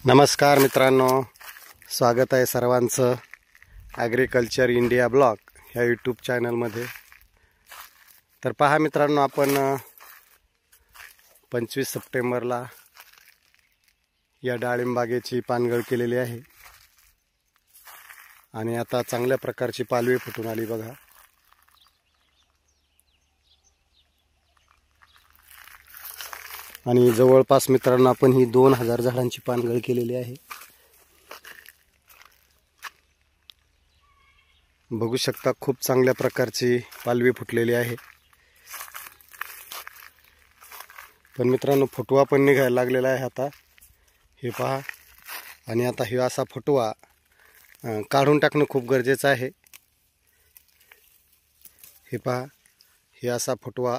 नमस्कार मित्रांनो, स्वागत आहे सर्वांचं ॲग्रिकल्चर इंडिया ब्लॉग ह्या यूट्यूब चॅनलमध्ये। तर पहा मित्रांनो, आपण 25 सप्टेंबरला या डाळिंबागेची पानगळ केलेली आहे आणि आता चांगल्या प्रकारची पालवी फुटून आली बघा। आणि जवळपास मित्रांनो आपण ही 2000 झाडांची पानगळ केलेली आहे। बघू शकता, खूप चांगल्या प्रकारची पालवी फुटलेली आहे। पण मित्रांनो, फुटवा पण निघायला लागलेला आहे आता, हे पहा। आणि आता हे असा फुटवा काढून टाकणं खूप गरजेचं आहे। हे पहा, हे असा फुटवा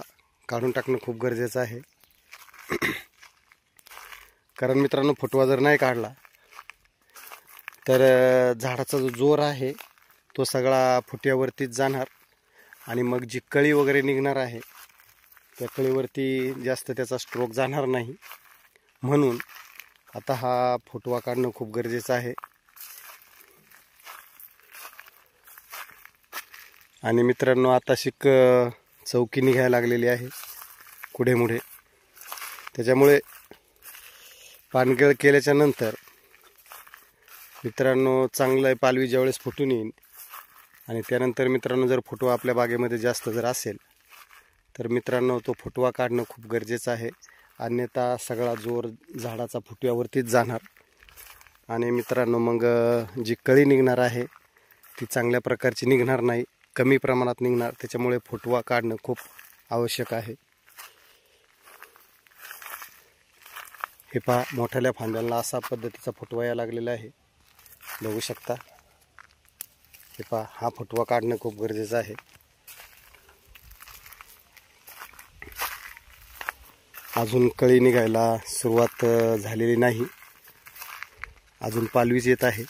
काढून टाकणं खूप गरजेचं आहे। कारण मित्रांनो, फुटवा जर नाही काढला तर झाडाचा जो जोर आहे तो सगळा फुट्यावरतीच जाणार आणि मग जी कळी वगैरे निघणार आहे त्या कळीवरती जास्त त्याचा स्ट्रोक जाणार नाही। म्हणून आता हा फुटवा काढणं खूप गरजेचं आहे। आणि मित्रांनो, आता शिक चौकी निघायला लागलेली आहे कुठेमुळे। त्याच्यामुळे पानगळ केल्याच्या नंतर मित्रांनो चांगलं पालवी ज्यावेळेस फुटून येईल आणि त्यानंतर मित्रांनो जर फुटवा आपल्या बागेमध्ये जास्त जर असेल तर मित्रांनो तो फुटवा काढणं खूप गरजेचं आहे। अन्यथा सगळा जोर झाडाचा फुटव्यावरतीच जाणार आणि मित्रांनो मग जी कळी निघणार आहे ती चांगल्या प्रकारची निघणार नाही, कमी प्रमाणात निघणार। त्याच्यामुळे फुटवा काढणं खूप आवश्यक आहे। हे पहा, मोठ्या फांद्यांना असा पद्धतीचा फुटवा यायला लागलेला आहे, बघू शकता। हे पहा, हा फुटवा काढणं खूप गरजेचं आहे। अजून कळी निघायला सुरुवात झालेली नाही, अजून पालवीच येत आहे।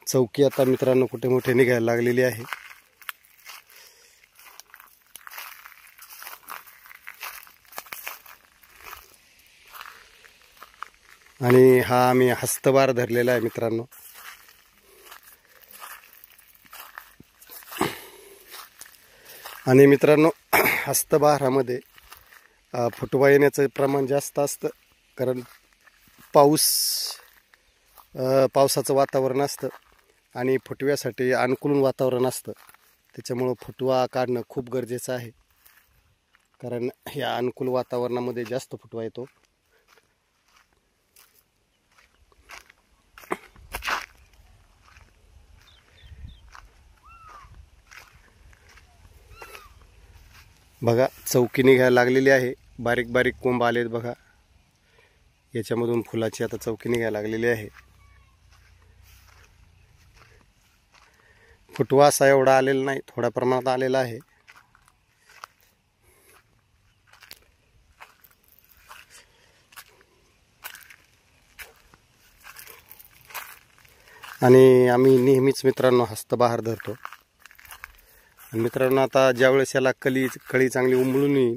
चौकी आता मित्रांनो कुठे मोठे निघायला लागलेली आहे। आणि हा आम्ही हस्तभार धरलेला आहे मित्रांनो। आणि मित्रांनो, हस्तभारामध्ये फुटवा येण्याचं प्रमाण जास्त असतं, कारण पावसाचं वातावरण असतं आणि फुटव्यासाठी अनुकूल वातावरण असतं। त्याच्यामुळं फुटवा काढणं खूप गरजेचं आहे, कारण या अनुकूल वातावरणामध्ये जास्त फुटवा येतो। बघा, चौकी निघायला लागलेली आहे, बारीक बारीक कोंब आलेत बघा, याच्यामधून फुलाची आता चौकी निघायला लागलेली आहे। फुटवा असा एवढा आलेला नाही, थोड्या प्रमाणात आलेला आहे। आणि आम्ही नेहमीच मित्रांनो हस्तबहार धरतो। मित्रांनो, आता ज्यावेळेस याला कळी चांगली उमलून येईल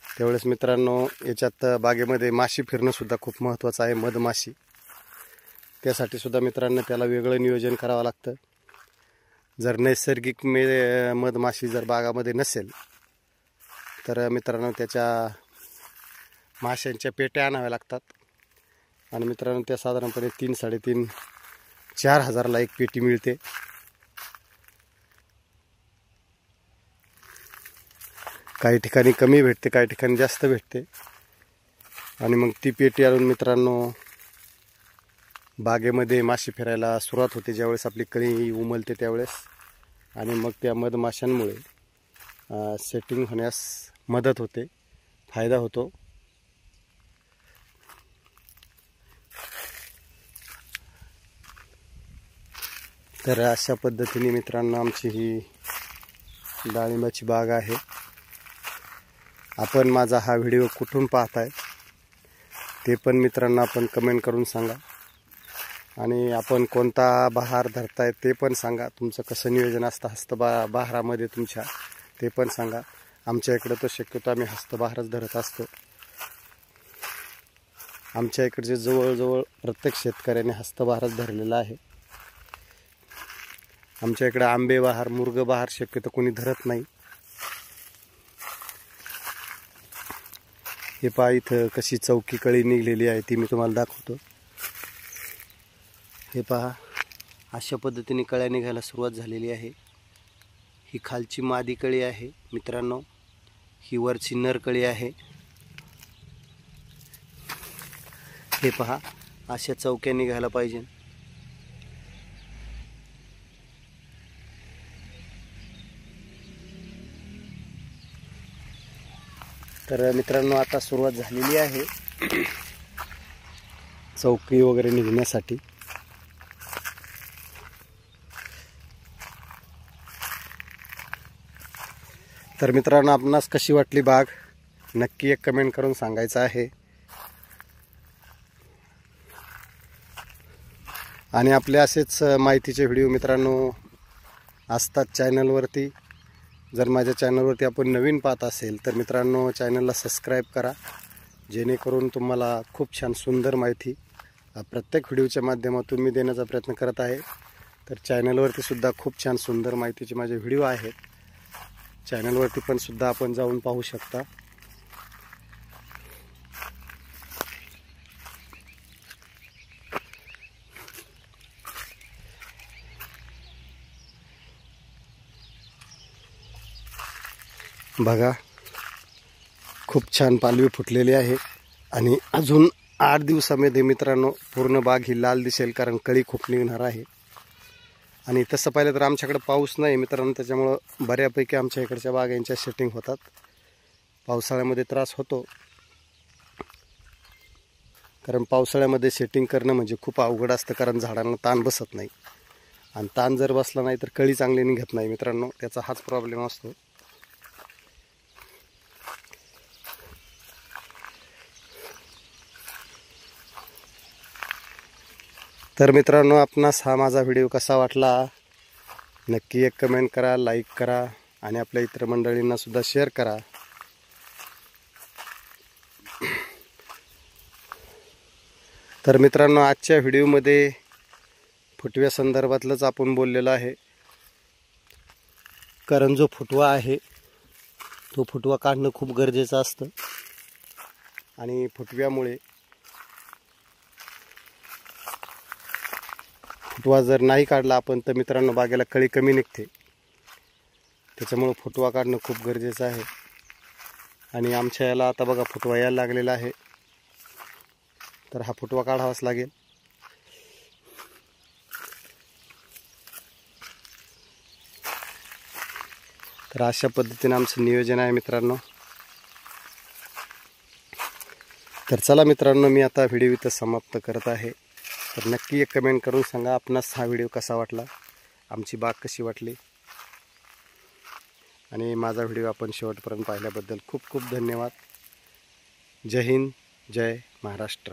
त्यावेळेस मित्रांनो याच्यात बागेमध्ये माशी फिरणं सुद्धा खूप महत्त्वाचं आहे, मधमाशी। त्यासाठी सुद्धा मित्रांनो त्याला वेगळं नियोजन करावं लागतं। जर नैसर्गिक मधमाशी जर बागामध्ये नसेल तर मित्रांनो त्याच्या माशांच्या पेट्या आणाव्या लागतात। आणि मित्रांनो त्या साधारणपणे 3-4 हजारला एक पेटी मिळते। काही ठिकाणी कमी भेटते, काही ठिकाणी जास्त भेटते। आणि मग ती पेटी आणून मित्रांनो बागेमध्ये माशी फिरायला सुरुवात होते ज्यावेळेस आपली कळी उमलते त्यावेळेस। आणि मग त्या मधमाशांमुळे सेटिंग होण्यास मदत होते, फायदा होतो। तर अशा पद्धतीने मित्रांनो आमची ही डाळिंबाची बाग आहे। आपण माझा हा व्हिडिओ कुठून पाहताय ते पण मित्रांनो आपण कमेंट करून सांगा। आणि आपण कोणता बहार धरताय ते पण सांगा, तुमचं कसं नियोजन असतं हस्तबहारामध्ये तुमच्या ते पण सांगा। आमच्या इकडं तर शक्यतो आम्ही हस्तबहारच धरत असतो। आमच्या इकडचे जवळजवळ प्रत्येक शेतकऱ्याने हस्तबहारच धरलेला आहे. आमच्या इकडे आंबे बहार, मुर्ग बहार शक्यतो कोणी धरत नाही. हे पहा इथं कशी चौकी कळी निघलेली आहे ती मी तुम्हाला दाखवतो. हे पहा अशा पद्धतीने कळ्या निघायला सुरुवात झालेली आहे. ही खालची मादी कळी आहे मित्रांनो, ही वरची नर कळी आहे. हे पहा अशा चौक्या निघायला पाहिजे. तर मित्रांनो आता सुरुवात झालेली आहे चौकी वगैरे निघण्यासाठी. तर मित्रांनो आपणास कशी वाटली बाग नक्की एक कमेंट करून सांगायचं आहे. आणि आपले असेच माहितीचे व्हिडिओ मित्रांनो असतात चॅनलवरती. जर माझ्या चॅनलवरती आपण नवीन पाहत असेल तर मित्रांनो चॅनलला सबस्क्राईब करा, जेणेकरून तुम्हाला खूप छान सुंदर माहिती प्रत्येक व्हिडिओच्या माध्यमातून मी देण्याचा प्रयत्न करत आहे. तर चॅनलवरती सुद्धा खूप छान सुंदर माहितीचे माझे व्हिडिओ आहेत. चॅनलवरती पण सुद्धा आपण जाऊन पाहू शकता. बघा खूप छान पालवी फुटलेली आहे आणि अजून 8 दिवसामध्ये मित्रांनो पूर्ण बाग ही लाल दिसेल, कारण कळी खूप निघणार आहे. आणि तसं पाहिलं तर आमच्याकडे पाऊस नाही मित्रांनो, त्याच्यामुळं बऱ्यापैकी आमच्या इकडच्या बागांच्या सेटिंग होतात. पावसाळ्यामध्ये त्रास होतो, कारण पावसाळ्यामध्ये सेटिंग करणं म्हणजे खूप अवघड असतं, कारण झाडांना ताण बसत नाही. आणि ताण जर बसला नाही तर कळी चांगली निघत नाही मित्रांनो, त्याचा हाच प्रॉब्लेम असतो. तर मित्रांनो आपणास हा माझा व्हिडिओ कसा वाटला नक्की एक कमेंट करा, लाईक करा आणि आपल्या इतर मंडळींना सुद्धा शेअर करा. तर मित्रांनो आजच्या व्हिडिओमध्ये फुटव्या संदर्भातलंच आपण बोललेलं आहे, कारण जो फुटवा आहे तो फुटवा काढणं खूप गरजेचं असतं. आणि फुटव्यामुळे फुटवा जर नाही काढला आपण तर मित्रांनो बागेला कळी कमी निघते. त्याच्यामुळे फुटवा काढणं खूप गरजेचं आहे. आणि आमच्या याला आता बघा फुटवा यायला लागलेला आहे, तर हा फुटवा काढावाच लागेल. तर अशा पद्धतीने आमचं नियोजन आहे मित्रांनो. तर चला मित्रांनो मी आता व्हिडिओ इथं समाप्त करत आहे. तर नक्की एक कमेंट करून सांगा आपणास हा व्हिडिओ कसा वाटला, आमची बाग कशी वाटली. आणि माझा व्हिडिओ आपण शेवटपर्यंत पाहिल्याबद्दल खूप खूप धन्यवाद. जय हिंद, जय महाराष्ट्र.